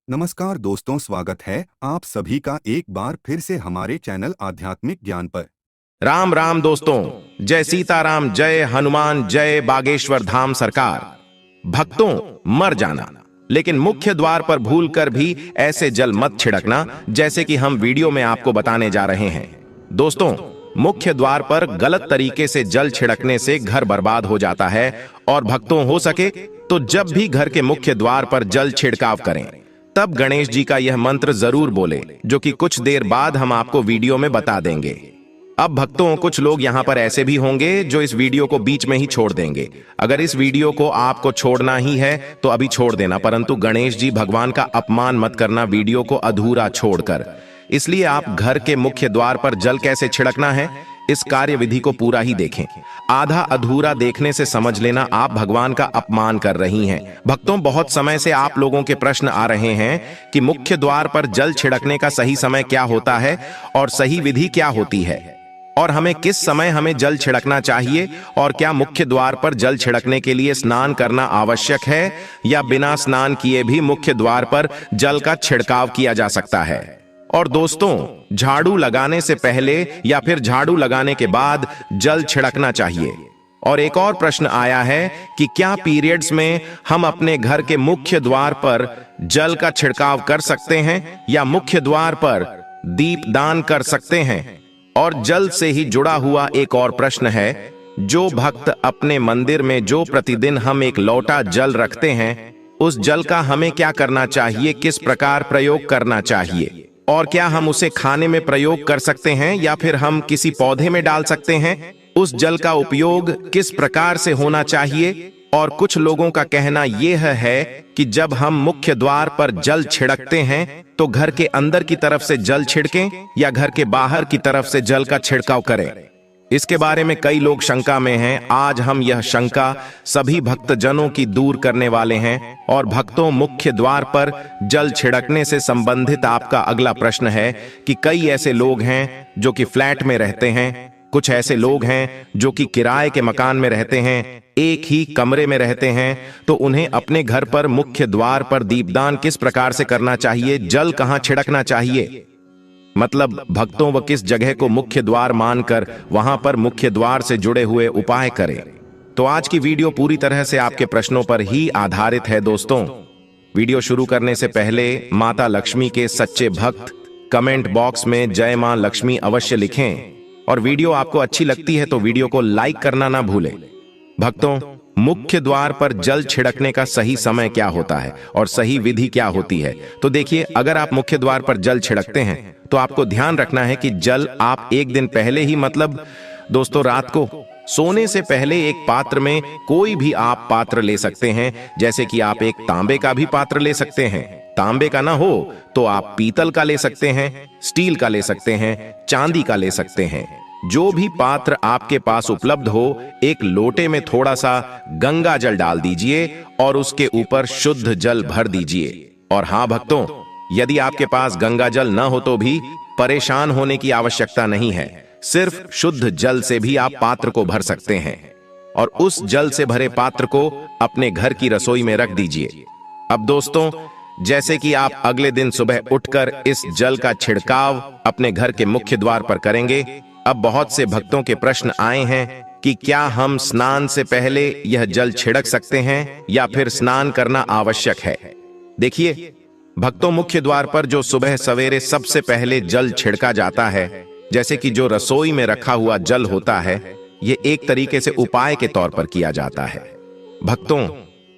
नमस्कार दोस्तों, स्वागत है आप सभी का एक बार फिर से हमारे चैनल आध्यात्मिक ज्ञान पर। राम राम दोस्तों, जय सीताराम, जय हनुमान, जय बागेश्वर धाम सरकार। भक्तों, मर जाना लेकिन मुख्य द्वार पर भूलकर भी ऐसे जल मत छिड़कना जैसे कि हम वीडियो में आपको बताने जा रहे हैं। दोस्तों, मुख्य द्वार पर गलत तरीके से जल छिड़कने से घर बर्बाद हो जाता है। और भक्तों, हो सके तो जब भी घर के मुख्य द्वार पर जल छिड़काव करें तब गणेश जी का यह मंत्र जरूर बोले, जो कि कुछ देर बाद हम आपको वीडियो में बता देंगे। अब भक्तों, कुछ लोग यहाँ पर ऐसे भी होंगे जो इस वीडियो को बीच में ही छोड़ देंगे। अगर इस वीडियो को आपको छोड़ना ही है तो अभी छोड़ देना, परंतु गणेश जी भगवान का अपमान मत करना वीडियो को अधूरा छोड़कर। इसलिए आप घर के मुख्य द्वार पर जल कैसे छिड़कना है इस कार्य विधि को पूरा ही देखें। आधा अधूरा देखने से समझ लेना आप भगवान का अपमान कर रही हैं। भक्तों, बहुत समय से आप लोगों के प्रश्न आ रहे हैं कि मुख्य द्वार पर जल छिड़कने का सही समय क्या होता है और सही विधि क्या होती है, और हमें किस समय हमें जल छिड़कना चाहिए, और क्या मुख्य द्वार पर जल छिड़कने के लिए स्नान करना आवश्यक है या बिना स्नान किए भी मुख्य द्वार पर जल का छिड़काव किया जा सकता है। और दोस्तों, झाड़ू लगाने से पहले या फिर झाड़ू लगाने के बाद जल छिड़कना चाहिए। और एक और प्रश्न आया है कि क्या पीरियड्स में हम अपने घर के मुख्य द्वार पर जल का छिड़काव कर सकते हैं या मुख्य द्वार पर दीप दान कर सकते हैं। और जल से ही जुड़ा हुआ एक और प्रश्न है, जो भक्त अपने मंदिर में जो प्रतिदिन हम एक लोटा जल रखते हैं, उस जल का हमें क्या करना चाहिए, किस प्रकार प्रयोग करना चाहिए, और क्या हम उसे खाने में प्रयोग कर सकते हैं या फिर हम किसी पौधे में डाल सकते हैं। उस जल का उपयोग किस प्रकार से होना चाहिए। और कुछ लोगों का कहना यह है कि जब हम मुख्य द्वार पर जल छिड़कते हैं तो घर के अंदर की तरफ से जल छिड़कें या घर के बाहर की तरफ से जल का छिड़काव करें। इसके बारे में कई लोग शंका में हैं। आज हम यह शंका सभी भक्तजनों की दूर करने वाले हैं। और भक्तों, मुख्य द्वार पर जल छिड़कने से संबंधित आपका अगला प्रश्न है कि कई ऐसे लोग हैं जो कि फ्लैट में रहते हैं, कुछ ऐसे लोग हैं जो कि किराए के मकान में रहते हैं, एक ही कमरे में रहते हैं, तो उन्हें अपने घर पर मुख्य द्वार पर दीपदान किस प्रकार से करना चाहिए, जल कहां छिड़कना चाहिए, मतलब भक्तों व किस जगह को मुख्य द्वार मानकर वहां पर मुख्य द्वार से जुड़े हुए उपाय करें। तो आज की वीडियो पूरी तरह से आपके प्रश्नों पर ही आधारित है। दोस्तों, वीडियो शुरू करने से पहले माता लक्ष्मी के सच्चे भक्त कमेंट बॉक्स में जय मां लक्ष्मी अवश्य लिखें। और वीडियो आपको अच्छी लगती है तो वीडियो को लाइक करना ना भूलें। भक्तों, मुख्य द्वार पर जल छिड़कने का सही समय क्या होता है और सही विधि क्या होती है। तो देखिए, अगर आप मुख्य द्वार पर जल छिड़कते हैं तो आपको ध्यान रखना है कि जल आप एक दिन पहले ही, मतलब दोस्तों रात को सोने से पहले एक पात्र में, कोई भी आप पात्र ले सकते हैं, जैसे कि आप एक तांबे का भी पात्र ले सकते हैं। तांबे का ना हो तो आप पीतल का ले सकते हैं, स्टील का ले सकते हैं, चांदी का ले सकते हैं। जो भी पात्र आपके पास उपलब्ध हो, एक लोटे में थोड़ा सा गंगा जल डाल दीजिए और उसके ऊपर शुद्ध जल भर दीजिए। और हां भक्तों, यदि आपके पास गंगा जल न हो तो भी परेशान होने की आवश्यकता नहीं है। सिर्फ शुद्ध जल से भी आप पात्र को भर सकते हैं और उस जल से भरे पात्र को अपने घर की रसोई में रख दीजिए। अब दोस्तों, जैसे कि आप अगले दिन सुबह उठकर इस जल का छिड़काव अपने घर के मुख्य द्वार पर करेंगे। अब बहुत से भक्तों के प्रश्न आए हैं कि क्या हम स्नान से पहले यह जल छिड़क सकते हैं या फिर स्नान करना आवश्यक है। देखिए भक्तों, मुख्य द्वार पर जो सुबह सवेरे सबसे पहले जल छिड़का जाता है, जैसे कि जो रसोई में रखा हुआ जल होता है, ये एक तरीके से उपाय के तौर पर किया जाता है। भक्तों,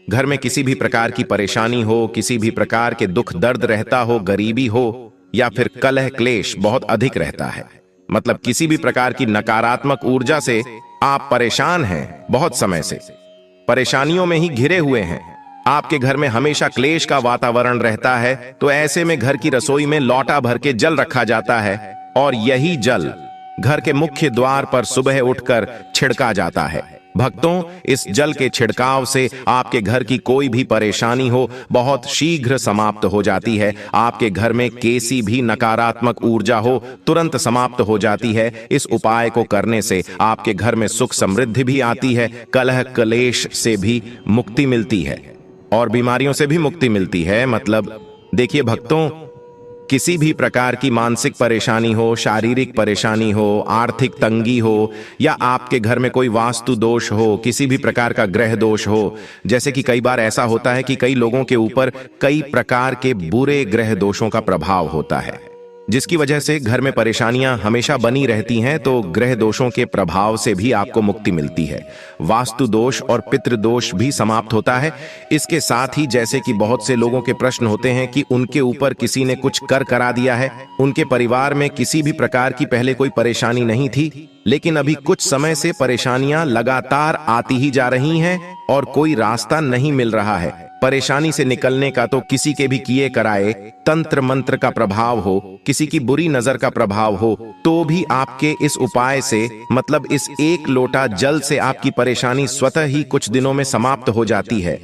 घर में किसी भी प्रकार की परेशानी हो, किसी भी प्रकार के दुख दर्द रहता हो, गरीबी हो या फिर कलह क्लेश बहुत अधिक रहता है, मतलब किसी भी प्रकार की नकारात्मक ऊर्जा से आप परेशान हैं, बहुत समय से परेशानियों में ही घिरे हुए हैं, आपके घर में हमेशा क्लेश का वातावरण रहता है, तो ऐसे में घर की रसोई में लोटा भर के जल रखा जाता है और यही जल घर के मुख्य द्वार पर सुबह उठकर छिड़का जाता है। भक्तों, इस जल के छिड़काव से आपके घर की कोई भी परेशानी हो बहुत शीघ्र समाप्त हो जाती है। आपके घर में कैसी भी नकारात्मक ऊर्जा हो तुरंत समाप्त हो जाती है। इस उपाय को करने से आपके घर में सुख समृद्धि भी आती है, कलह क्लेश से भी मुक्ति मिलती है और बीमारियों से भी मुक्ति मिलती है, मतलब देखिए भक्तों, किसी भी प्रकार की मानसिक परेशानी हो, शारीरिक परेशानी हो, आर्थिक तंगी हो, या आपके घर में कोई वास्तु दोष हो, किसी भी प्रकार का ग्रह दोष हो, जैसे कि कई बार ऐसा होता है कि कई लोगों के ऊपर कई प्रकार के बुरे ग्रह दोषों का प्रभाव होता है, जिसकी वजह से घर में परेशानियां हमेशा बनी रहती हैं। तो ग्रह दोषों के प्रभाव से भी आपको मुक्ति मिलती है। वास्तु दोष और पितृ दोष भी समाप्त होता है। इसके साथ ही जैसे कि बहुत से लोगों के प्रश्न होते हैं कि उनके ऊपर किसी ने कुछ कर करा दिया है, उनके परिवार में किसी भी प्रकार की पहले कोई परेशानी नहीं थी, लेकिन अभी कुछ समय से परेशानियां लगातार आती ही जा रही हैं और कोई रास्ता नहीं मिल रहा है। परेशानी से निकलने का तो किसी के भी किए कराए तंत्र मंत्र का प्रभाव हो, किसी की बुरी नजर का प्रभाव हो, तो भी आपके इस उपाय से, मतलब इस एक लोटा जल से, आपकी परेशानी स्वतः ही कुछ दिनों में समाप्त हो जाती है।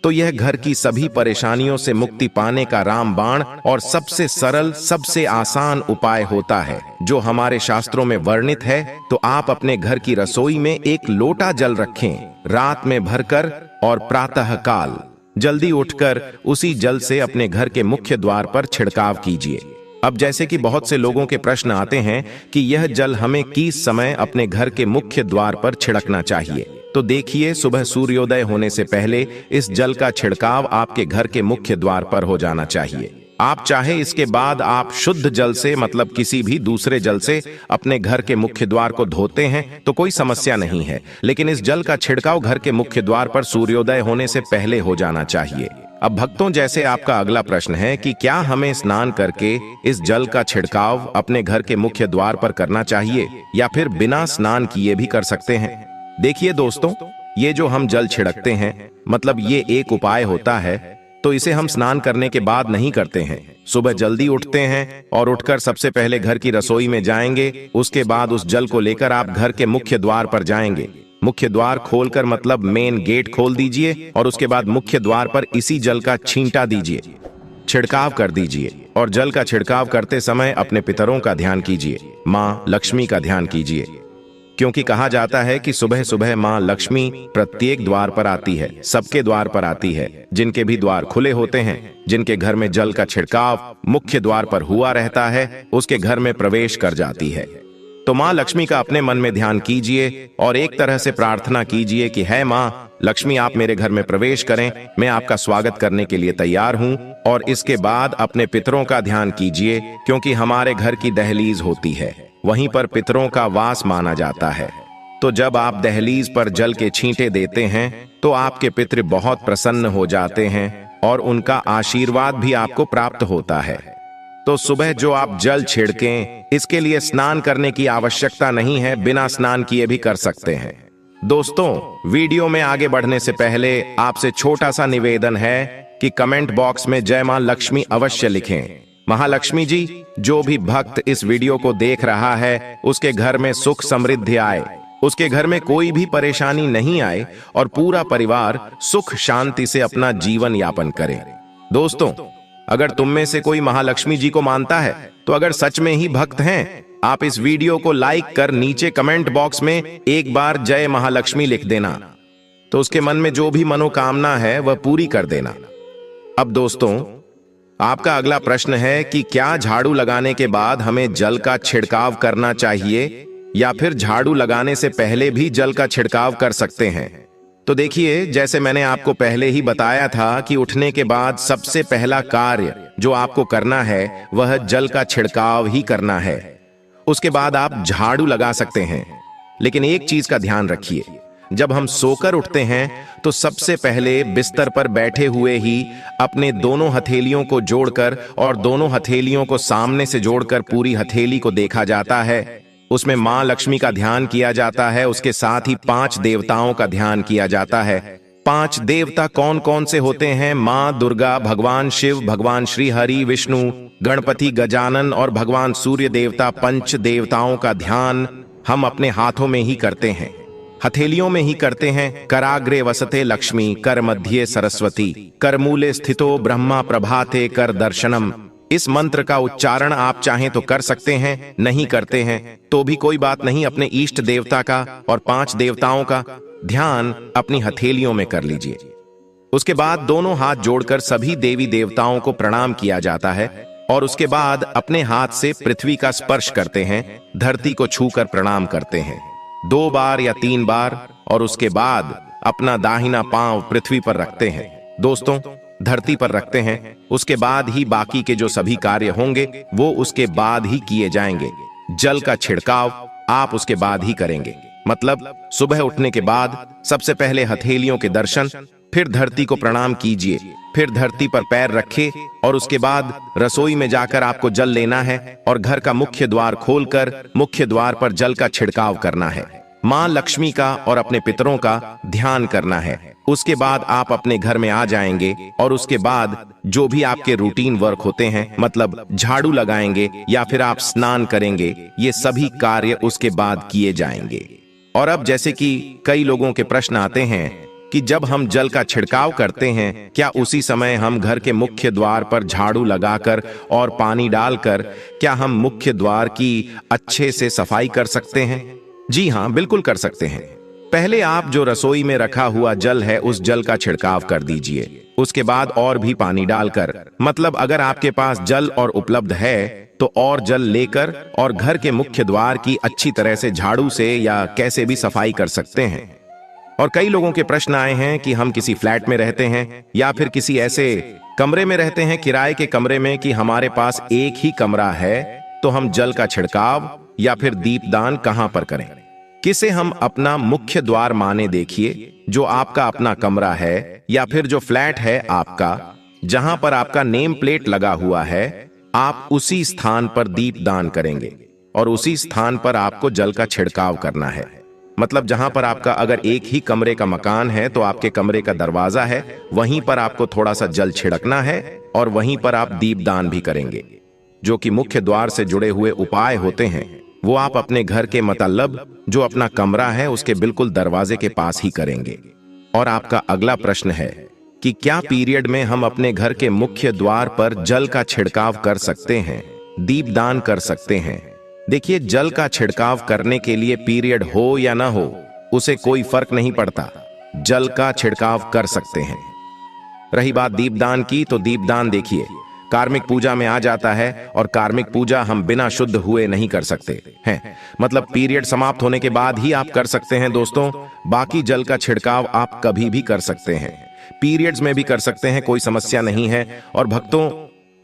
तो यह घर की सभी परेशानियों से मुक्ति पाने का रामबाण और सबसे सरल, सबसे आसान उपाय होता है, जो हमारे शास्त्रों में वर्णित है। तो आप अपने घर की रसोई में एक लोटा जल रखें, रात में भरकर, और प्रातः काल जल्दी उठकर उसी जल से अपने घर के मुख्य द्वार पर छिड़काव कीजिए। अब जैसे कि बहुत से लोगों के प्रश्न आते हैं कि यह जल हमें किस समय अपने घर के मुख्य द्वार पर छिड़कना चाहिए, तो देखिए, सुबह सूर्योदय होने से पहले इस जल का छिड़काव आपके घर के मुख्य द्वार पर हो जाना चाहिए। आप चाहे इसके बाद आप शुद्ध जल से, मतलब किसी भी दूसरे जल से अपने घर के मुख्य द्वार को धोते हैं तो कोई समस्या नहीं है, लेकिन इस जल का छिड़काव घर के मुख्य द्वार पर सूर्योदय होने से पहले हो जाना चाहिए। अब भक्तों, जैसे आपका अगला प्रश्न है कि क्या हमें स्नान करके इस जल का छिड़काव अपने घर के मुख्य द्वार पर करना चाहिए या फिर बिना स्नान किए भी कर सकते हैं। देखिए दोस्तों, ये जो हम जल छिड़कते हैं, मतलब ये एक उपाय होता है, तो इसे हम स्नान करने के बाद नहीं करते हैं। सुबह जल्दी उठते हैं और उठकर सबसे पहले घर की रसोई में जाएंगे, उसके बाद उस जल को लेकर आप घर के मुख्य द्वार पर जाएंगे। मुख्य द्वार खोलकर, मतलब मेन गेट खोल दीजिए, और उसके बाद मुख्य द्वार पर इसी जल का छींटा दीजिए, छिड़काव कर दीजिए। और जल का छिड़काव करते समय अपने पितरों का ध्यान कीजिए, माँ लक्ष्मी का ध्यान कीजिए, क्योंकि कहा जाता है कि सुबह सुबह माँ लक्ष्मी प्रत्येक द्वार पर आती है, सबके द्वार पर आती है। जिनके भी द्वार खुले होते हैं, जिनके घर में जल का छिड़काव मुख्य द्वार पर हुआ रहता है, उसके घर में प्रवेश कर जाती है। तो माँ लक्ष्मी का अपने मन में ध्यान कीजिए और एक तरह से प्रार्थना कीजिए कि है माँ लक्ष्मी, आप मेरे घर में प्रवेश करें, मैं आपका स्वागत करने के लिए तैयार हूँ। और इसके बाद अपने पितरों का ध्यान कीजिए, क्योंकि हमारे घर की दहलीज होती है, वहीं पर पितरों का वास माना जाता है। तो जब आप दहलीज पर जल के छींटे देते हैं तो आपके पितृ बहुत प्रसन्न हो जाते हैं और उनका आशीर्वाद भी आपको प्राप्त होता है। तो सुबह जो आप जल छिड़कें, इसके लिए स्नान करने की आवश्यकता नहीं है, बिना स्नान किए भी कर सकते हैं। दोस्तों, वीडियो में आगे बढ़ने से पहले आपसे छोटा सा निवेदन है कि कमेंट बॉक्स में जय मां लक्ष्मी अवश्य लिखें। महालक्ष्मी जी, जो भी भक्त इस वीडियो को देख रहा है, उसके घर में सुख समृद्धि आए, उसके घर में कोई भी परेशानी नहीं आए और पूरा परिवार सुख शांति से अपना जीवन यापन करे। दोस्तों, अगर तुम में से कोई महालक्ष्मी जी को मानता है, तो अगर सच में ही भक्त हैं, आप इस वीडियो को लाइक कर नीचे कमेंट बॉक्स में एक बार जय महालक्ष्मी लिख देना, तो उसके मन में जो भी मनोकामना है वह पूरी कर देना। अब दोस्तों, आपका अगला प्रश्न है कि क्या झाड़ू लगाने के बाद हमें जल का छिड़काव करना चाहिए या फिर झाड़ू लगाने से पहले भी जल का छिड़काव कर सकते हैं। तो देखिए, जैसे मैंने आपको पहले ही बताया था कि उठने के बाद सबसे पहला कार्य जो आपको करना है वह जल का छिड़काव ही करना है। उसके बाद आप झाड़ू लगा सकते हैं, लेकिन एक चीज का ध्यान रखिए, जब हम सोकर उठते हैं तो सबसे पहले बिस्तर पर बैठे हुए ही अपने दोनों हथेलियों को जोड़कर और दोनों हथेलियों को सामने से जोड़कर पूरी हथेली को देखा जाता है। उसमें मां लक्ष्मी का ध्यान किया जाता है, उसके साथ ही 5 देवताओं का ध्यान किया जाता है। 5 देवता कौन कौन से होते हैं? मां दुर्गा, भगवान शिव, भगवान श्री हरि, विष्णु, गणपति, गजानन और भगवान सूर्य देवता। 5 देवताओं का ध्यान हम अपने हाथों में ही करते हैं, हथेलियों में ही करते हैं। कराग्रे वसते लक्ष्मी, कर मध्य सरस्वती, कर मूले स्थितो ब्रह्मा, प्रभाते कर दर्शनम। इस मंत्र का उच्चारण आप चाहें तो कर सकते हैं, नहीं करते हैं तो भी कोई बात नहीं। अपने इष्ट देवता का और 5 देवताओं का ध्यान अपनी हथेलियों में कर लीजिए। उसके बाद दोनों हाथ जोड़कर सभी देवी देवताओं को प्रणाम किया जाता है और उसके बाद अपने हाथ से पृथ्वी का स्पर्श करते हैं, धरती को छूकर प्रणाम करते हैं 2 बार या 3 बार, और उसके बाद अपना दाहिना पांव पृथ्वी पर रखते हैं दोस्तों, धरती पर रखते हैं। उसके बाद ही बाकी के जो सभी कार्य होंगे वो उसके बाद ही किए जाएंगे। जल का छिड़काव आप उसके बाद ही करेंगे, मतलब सुबह उठने के बाद सबसे पहले हथेलियों के दर्शन, फिर धरती को प्रणाम कीजिए, फिर धरती पर पैर रखिए और उसके बाद रसोई में जाकर आपको जल लेना है और घर का मुख्य द्वार खोलकर मुख्य द्वार पर जल का छिड़काव करना है। मां लक्ष्मी का और अपने पितरों का ध्यान करना है। उसके बाद आप अपने घर में आ जाएंगे और उसके बाद जो भी आपके रूटीन वर्क होते हैं, मतलब झाड़ू लगाएंगे या फिर आप स्नान करेंगे, ये सभी कार्य उसके बाद किए जाएंगे। और अब जैसे कि कई लोगों के प्रश्न आते हैं कि जब हम जल का छिड़काव करते हैं, क्या उसी समय हम घर के मुख्य द्वार पर झाड़ू लगाकर और पानी डालकर क्या हम मुख्य द्वार की अच्छे से सफाई कर सकते हैं? जी हाँ, बिल्कुल कर सकते हैं। पहले आप जो रसोई में रखा हुआ जल है उस जल का छिड़काव कर दीजिए। उसके बाद और भी पानी डालकर, मतलब अगर आपके पास जल और उपलब्ध है तो और जल लेकर और घर के मुख्य द्वार की अच्छी तरह से झाड़ू से या कैसे भी सफाई कर सकते हैं। और कई लोगों के प्रश्न आए हैं कि हम किसी फ्लैट में रहते हैं या फिर किसी ऐसे कमरे में रहते हैं, किराए के कमरे में, कि हमारे पास एक ही कमरा है, तो हम जल का छिड़काव या फिर दीपदान कहां पर करें? किसे हम अपना मुख्य द्वार माने देखिए, जो आपका अपना कमरा है या फिर जो फ्लैट है आपका, जहां पर आपका नेम प्लेट लगा हुआ है, आप उसी स्थान पर दीपदान करेंगे और उसी स्थान पर आपको जल का छिड़काव करना है। मतलब जहां पर आपका अगर एक ही कमरे का मकान है तो आपके कमरे का दरवाजा है, वहीं पर आपको थोड़ा सा जल छिड़कना है और वहीं पर आप दीपदान भी करेंगे। जो कि मुख्य द्वार से जुड़े हुए उपाय होते हैं वो आप अपने घर के मतलब जो अपना कमरा है उसके बिल्कुल दरवाजे के पास ही करेंगे। और आपका अगला प्रश्न है कि क्या पीरियड में हम अपने घर के मुख्य द्वार पर जल का छिड़काव कर सकते हैं, दीपदान कर सकते हैं? देखिए, जल का छिड़काव करने के लिए पीरियड हो या ना हो उसे कोई फर्क नहीं पड़ता, जल का छिड़काव कर सकते हैं। रही बात दीपदान की, तो दीपदान देखिए कार्मिक पूजा में आ जाता है और कार्मिक पूजा हम बिना शुद्ध हुए नहीं कर सकते हैं, मतलब पीरियड समाप्त होने के बाद ही आप कर सकते हैं दोस्तों। बाकी जल का छिड़काव आप कभी भी कर सकते हैं, पीरियड्स में भी कर सकते हैं, कोई समस्या नहीं है। और भक्तों,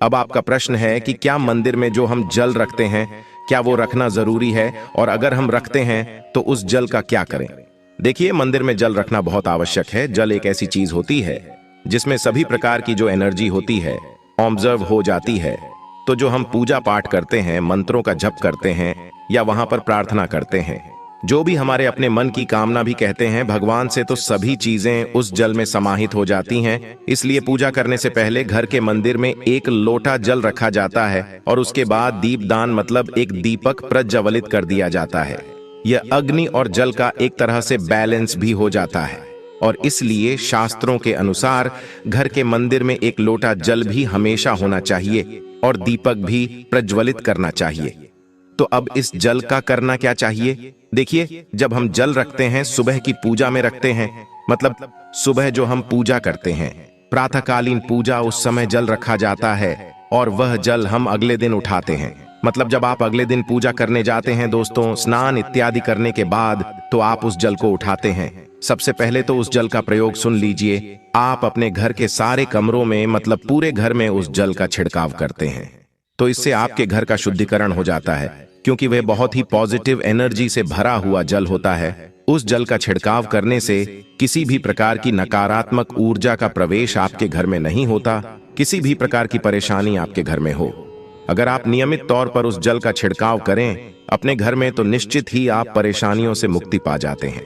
अब आपका प्रश्न है कि क्या मंदिर में जो हम जल रखते हैं क्या वो रखना जरूरी है, और अगर हम रखते हैं तो उस जल का क्या करें? देखिए, मंदिर में जल रखना बहुत आवश्यक है। जल एक ऐसी चीज होती है जिसमें सभी प्रकार की जो एनर्जी होती है ऑब्जर्व हो जाती है। तो जो हम पूजा पाठ करते हैं, मंत्रों का जप करते हैं या वहां पर प्रार्थना करते हैं, जो भी हमारे अपने मन की कामना भी कहते हैं भगवान से, तो सभी चीजें उस जल में समाहित हो जाती हैं। इसलिए पूजा करने से पहले घर के मंदिर में 1 लोटा जल रखा जाता है और उसके बाद दीपदान मतलब एक दीपक प्रज्वलित कर दिया जाता है। यह अग्नि और जल का एक तरह से बैलेंस भी हो जाता है और इसलिए शास्त्रों के अनुसार घर के मंदिर में 1 लोटा जल भी हमेशा होना चाहिए और दीपक भी प्रज्वलित करना चाहिए। तो अब इस जल का करना क्या चाहिए? देखिए, जब हम जल रखते हैं सुबह की पूजा में रखते हैं, मतलब सुबह जो हम पूजा करते हैं, प्रातःकालीन पूजा, उस समय जल रखा जाता है और वह जल हम अगले दिन उठाते हैं। मतलब जब आप अगले दिन पूजा करने जाते हैं दोस्तों, स्नान इत्यादि करने के बाद, तो आप उस जल को उठाते हैं। सबसे पहले तो उस जल का प्रयोग सुन लीजिए, आप अपने घर के सारे कमरों में, मतलब पूरे घर में उस जल का छिड़काव करते हैं। तो इससे आपके घर का शुद्धिकरण हो जाता है, क्योंकि वह बहुत ही पॉजिटिव एनर्जी से भरा हुआ जल होता है। उस जल का छिड़काव करने से किसी भी प्रकार की नकारात्मक ऊर्जा का प्रवेश आपके घर में नहीं होता, किसी भी प्रकार की परेशानी आपके घर में हो। अगर आप नियमित तौर पर उस जल का छिड़काव करें अपने घर में, तो निश्चित ही आप परेशानियों से मुक्ति पा जाते हैं,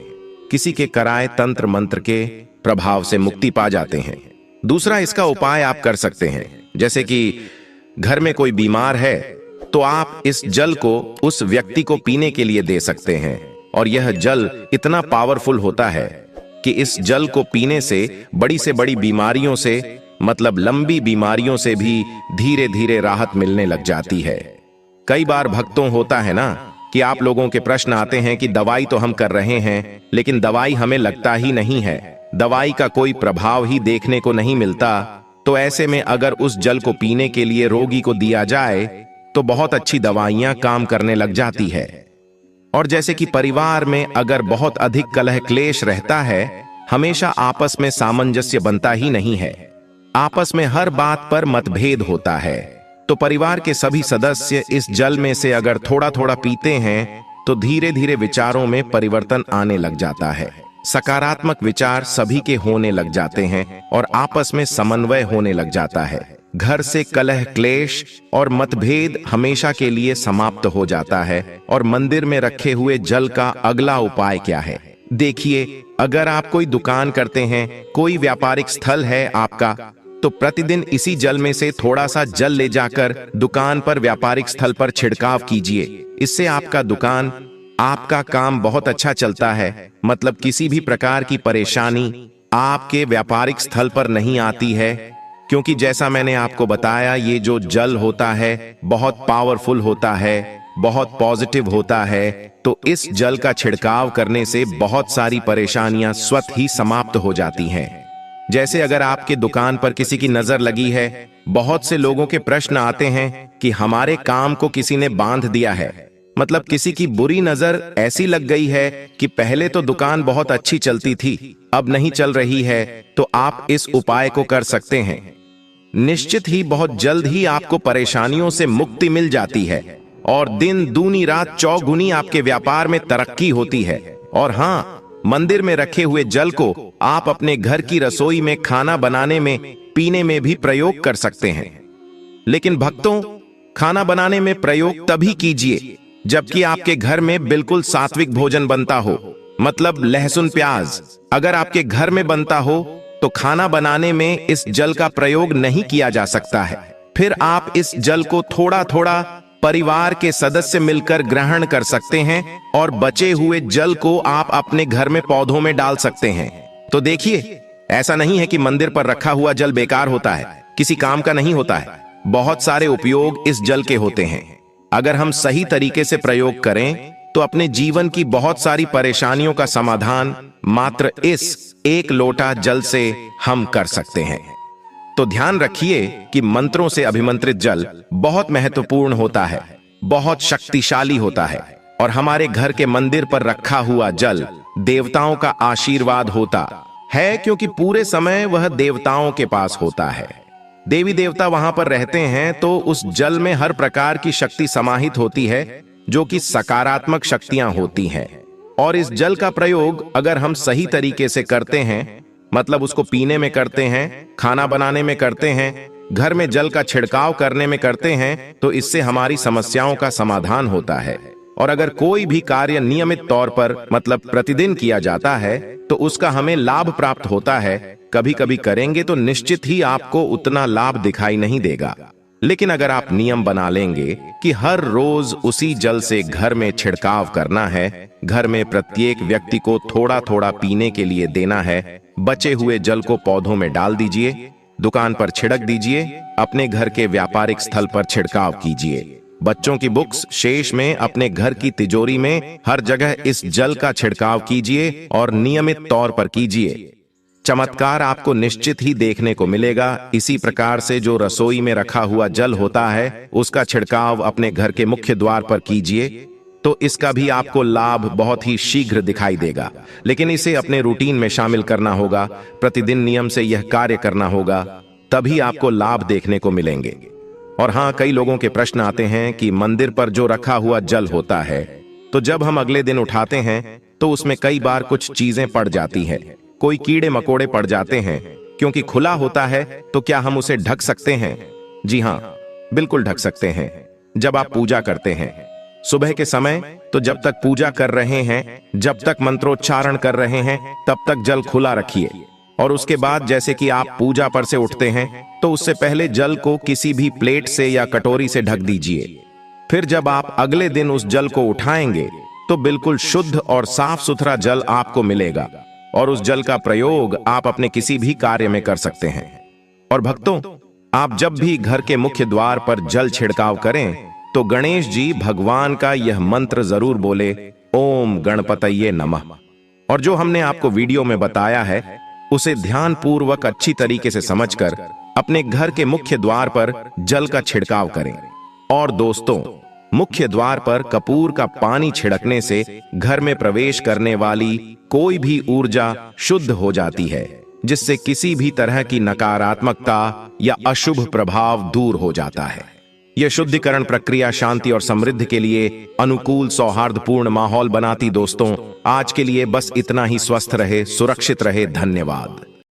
किसी के कराए तंत्र मंत्र के प्रभाव से मुक्ति पा जाते हैं। दूसरा इसका उपाय आप कर सकते हैं, जैसे कि घर में कोई बीमार है तो आप इस जल को उस व्यक्ति को पीने के लिए दे सकते हैं। और यह जल इतना पावरफुल होता है कि इस जल को पीने से बड़ी बीमारियों से, मतलब लंबी बीमारियों से भी धीरे धीरे राहत मिलने लग जाती है। कई बार भक्तों होता है ना कि आप लोगों के प्रश्न आते हैं कि दवाई तो हम कर रहे हैं लेकिन दवाई हमें लगता ही नहीं है, दवाई का कोई प्रभाव ही देखने को नहीं मिलता, तो ऐसे में अगर उस जल को पीने के लिए रोगी को दिया जाए तो बहुत अच्छी दवाइयां काम करने लग जाती है। और जैसे कि परिवार में अगर बहुत अधिक कलह क्लेश रहता है, हमेशा आपस में सामंजस्य बनता ही नहीं है, आपस में हर बात पर मतभेद होता है, तो परिवार के सभी सदस्य इस जल में से अगर थोड़ा थोड़ा पीते हैं तो धीरे धीरे विचारों में परिवर्तन आने लग जाता है। सकारात्मक विचार सभी के होने लग जाते हैं और आपस में समन्वय होने लग जाता है। घर से कलह क्लेश और मतभेद हमेशा के लिए समाप्त हो जाता है। और मंदिर में रखे हुए जल का अगला उपाय क्या है? देखिए, अगर आप कोई दुकान करते हैं, कोई व्यापारिक स्थल है आपका, तो प्रतिदिन इसी जल में से थोड़ा सा जल ले जाकर दुकान पर, व्यापारिक स्थल पर छिड़काव कीजिए। इससे आपका दुकान, आपका काम बहुत अच्छा चलता है। मतलब किसी भी प्रकार की परेशानी आपके व्यापारिक स्थल पर नहीं आती है, क्योंकि जैसा मैंने आपको बताया, ये जो जल होता है बहुत पावरफुल होता है, बहुत पॉजिटिव होता है। तो इस जल का छिड़काव करने से बहुत सारी परेशानियां स्वतः ही समाप्त हो जाती हैं। जैसे अगर आपके दुकान पर किसी की नजर लगी है, बहुत से लोगों के प्रश्न आते हैं कि हमारे काम को किसी ने बांध दिया है, मतलब किसी की बुरी नजर ऐसी लग गई है कि पहले तो दुकान बहुत अच्छी चलती थी, अब नहीं चल रही है। तो आप इस उपाय को कर सकते हैं। निश्चित ही बहुत जल्द ही आपको परेशानियों से मुक्ति मिल जाती है और दिन दूनी रात चौगुनी आपके व्यापार में तरक्की होती है। और हाँ, मंदिर में रखे हुए जल को आप अपने घर की रसोई में खाना बनाने में, पीने में भी प्रयोग कर सकते हैं। लेकिन भक्तों, खाना बनाने में प्रयोग तभी कीजिए जबकि आपके घर में बिल्कुल सात्विक भोजन बनता हो, मतलब लहसुन प्याज अगर आपके घर में बनता हो तो खाना बनाने में इस जल का प्रयोग नहीं किया जा सकता है। फिर आप इस जल को थोड़ा थोड़ा परिवार के सदस्य मिलकर ग्रहण कर सकते हैं और बचे हुए जल को आप अपने घर में पौधों में डाल सकते हैं। तो देखिए, ऐसा नहीं है कि मंदिर पर रखा हुआ जल बेकार होता है, किसी काम का नहीं होता है। बहुत सारे उपयोग इस जल के होते हैं। अगर हम सही तरीके से प्रयोग करें तो अपने जीवन की बहुत सारी परेशानियों का समाधान मात्र इस एक लोटा जल से हम कर सकते हैं। तो ध्यान रखिए कि मंत्रों से अभिमंत्रित जल बहुत महत्वपूर्ण होता है, बहुत शक्तिशाली होता है। और हमारे घर के मंदिर पर रखा हुआ जल देवताओं का आशीर्वाद होता है, क्योंकि पूरे समय वह देवताओं के पास होता है। देवी देवता वहां पर रहते हैं, तो उस जल में हर प्रकार की शक्ति समाहित होती है, जो कि सकारात्मक शक्तियां होती हैं। और इस जल का प्रयोग अगर हम सही तरीके से करते हैं, मतलब उसको पीने में करते हैं, खाना बनाने में करते हैं, घर में जल का छिड़काव करने में करते हैं, तो इससे हमारी समस्याओं का समाधान होता है। और अगर कोई भी कार्य नियमित तौर पर, मतलब प्रतिदिन किया जाता है, तो उसका हमें लाभ प्राप्त होता है। कभी कभी करेंगे तो निश्चित ही आपको उतना लाभ दिखाई नहीं देगा, लेकिन अगर आप नियम बना लेंगे कि हर रोज उसी जल से घर में छिड़काव करना है, घर में प्रत्येक व्यक्ति को थोड़ा थोड़ा पीने के लिए देना है, बचे हुए जल को पौधों में डाल दीजिए, दुकान पर छिड़क दीजिए, अपने घर के व्यापारिक स्थल पर छिड़काव कीजिए, बच्चों की बुक्स शेष में, अपने घर की तिजोरी में, हर जगह इस जल का छिड़काव कीजिए और नियमित तौर पर कीजिए। चमत्कार आपको निश्चित ही देखने को मिलेगा। इसी प्रकार से जो रसोई में रखा हुआ जल होता है, उसका छिड़काव अपने घर के मुख्य द्वार पर कीजिए, तो इसका भी आपको लाभ बहुत ही शीघ्र दिखाई देगा। लेकिन इसे अपने रूटीन में शामिल करना होगा, प्रतिदिन नियम से यह कार्य करना होगा, तभी आपको लाभ देखने को मिलेंगे। और हाँ, कई लोगों के प्रश्न आते हैं कि मंदिर पर जो रखा हुआ जल होता है, तो जब हम अगले दिन उठाते हैं तो उसमें कई बार कुछ चीजें पड़ जाती हैं, कोई कीड़े मकोड़े पड़ जाते हैं। क्योंकि खुला होता है तो क्या हम उसे ढक सकते हैं? जी हाँ, बिल्कुल ढक सकते हैं। जब आप पूजा करते हैं सुबह के समय, तो जब तक पूजा कर रहे हैं, जब तक मंत्रोच्चारण कर रहे हैं, तब तक जल खुला रखिए। और उसके बाद जैसे कि आप पूजा पर से उठते हैं, तो उससे पहले जल को किसी भी प्लेट से या कटोरी से ढक दीजिए। फिर जब आप अगले दिन उस जल को उठाएंगे तो बिल्कुल शुद्ध और साफ सुथरा जल आपको मिलेगा और उस जल का प्रयोग आप अपने किसी भी कार्य में कर सकते हैं। और भक्तों, आप जब भी घर के मुख्य द्वार पर जल छिड़काव करें तो गणेश जी भगवान का यह मंत्र जरूर बोले, ओम गणपतये नमः। और जो हमने आपको वीडियो में बताया है, उसे ध्यानपूर्वक अच्छी तरीके से समझकर अपने घर के मुख्य द्वार पर जल का छिड़काव करें। और दोस्तों, मुख्य द्वार पर कपूर का पानी छिड़कने से घर में प्रवेश करने वाली कोई भी ऊर्जा शुद्ध हो जाती है, जिससे किसी भी तरह की नकारात्मकता या अशुभ प्रभाव दूर हो जाता है। यह शुद्धिकरण प्रक्रिया शांति और समृद्धि के लिए अनुकूल सौहार्दपूर्ण माहौल बनाती। दोस्तों, आज के लिए बस इतना ही। स्वस्थ रहे, सुरक्षित रहे। धन्यवाद।